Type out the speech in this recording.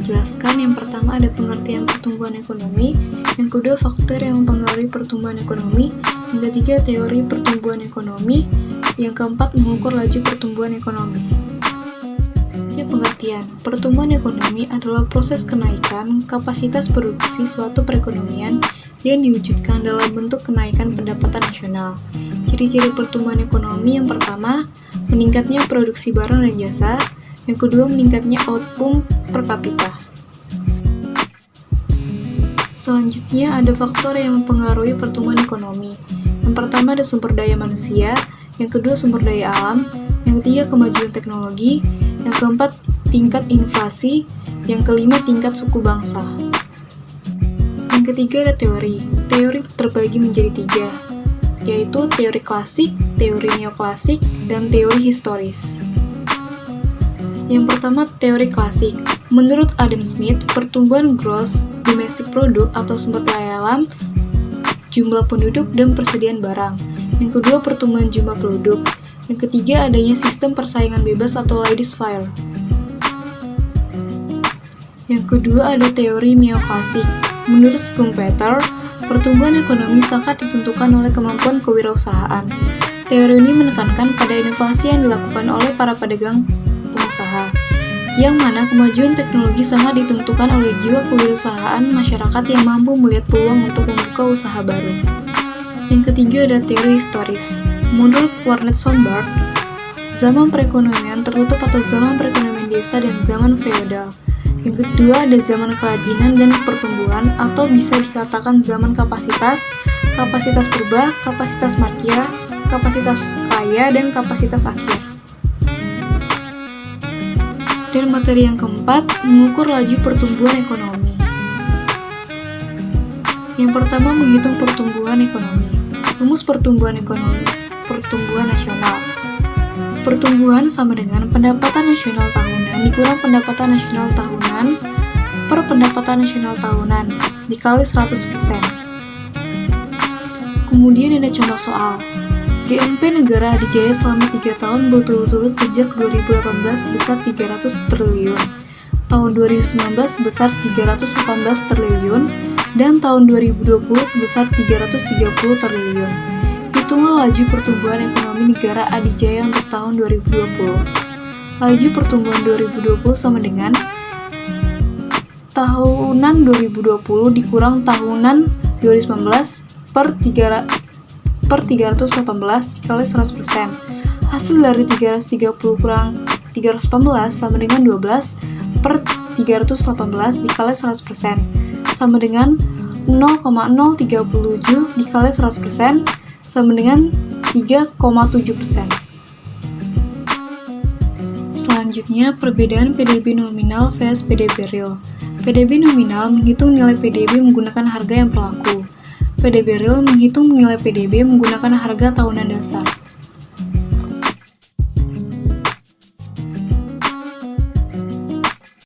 jelaskan. Yang pertama ada pengertian pertumbuhan ekonomi, yang kedua faktor yang mempengaruhi pertumbuhan ekonomi, yang ketiga teori pertumbuhan ekonomi, yang keempat mengukur laju pertumbuhan ekonomi. Pengertian, pertumbuhan ekonomi adalah proses kenaikan kapasitas produksi suatu perekonomian yang diwujudkan dalam bentuk kenaikan pendapatan nasional. Ciri-ciri pertumbuhan ekonomi yang pertama, meningkatnya produksi barang dan jasa, yang kedua meningkatnya output per kapita. Selanjutnya ada faktor yang mempengaruhi pertumbuhan ekonomi. Yang pertama ada sumber daya manusia, yang kedua sumber daya alam, yang ketiga kemajuan teknologi, yang keempat, tingkat inflasi. Yang kelima, tingkat suku bangsa. Yang ketiga ada teori. Teori terbagi menjadi 3, yaitu teori klasik, teori neoklasik, dan teori historis. Yang pertama, teori klasik. Menurut Adam Smith, pertumbuhan gross domestic product atau sumber daya alam, jumlah penduduk, dan persediaan barang. Yang kedua, pertumbuhan jumlah penduduk. Yang ketiga, adanya sistem persaingan bebas atau laissez-faire. Yang kedua, ada teori neoklasik. Menurut Schumpeter, pertumbuhan ekonomi sangat ditentukan oleh kemampuan kewirausahaan. Teori ini menekankan pada inovasi yang dilakukan oleh para pedagang pengusaha, yang mana kemajuan teknologi sangat ditentukan oleh jiwa kewirausahaan masyarakat yang mampu melihat peluang untuk membuka usaha baru. Yang ketiga ada teori historis. Menurut Warner Schomburg, zaman perekonomian tertutup atau zaman perekonomian desa dan zaman feodal. Yang kedua ada zaman kerajinan dan pertumbuhan atau bisa dikatakan zaman kapasitas, kapasitas purba, kapasitas madya, kapasitas raya, dan kapasitas akhir. Dan materi yang keempat, mengukur laju pertumbuhan ekonomi. Yang pertama, menghitung pertumbuhan ekonomi. Rumus pertumbuhan ekonomi, pertumbuhan nasional. Pertumbuhan sama dengan pendapatan nasional tahunan dikurang pendapatan nasional tahunan per pendapatan nasional tahunan dikali 100%. Kemudian ada contoh soal. GNP negara adijaya selama 3 tahun berturut-turut sejak 2018 sebesar 300 triliun, tahun 2019 sebesar 318 triliun, dan tahun 2020 sebesar 330 triliun. Hitunglah laju pertumbuhan ekonomi negara adijaya untuk tahun 2020. Laju pertumbuhan 2020 sama dengan tahunan 2020 dikurang tahunan 2019 per 318 dikali 100%. Hasil dari 330 kurang 318 sama dengan 12 per 318 dikali 100%, sama dengan 0,037 dikali 100%, sama dengan 3,7%. Selanjutnya, perbedaan PDB nominal vs PDB real. PDB nominal menghitung nilai PDB menggunakan harga yang berlaku. PDB real menghitung nilai PDB menggunakan harga tahunan dasar.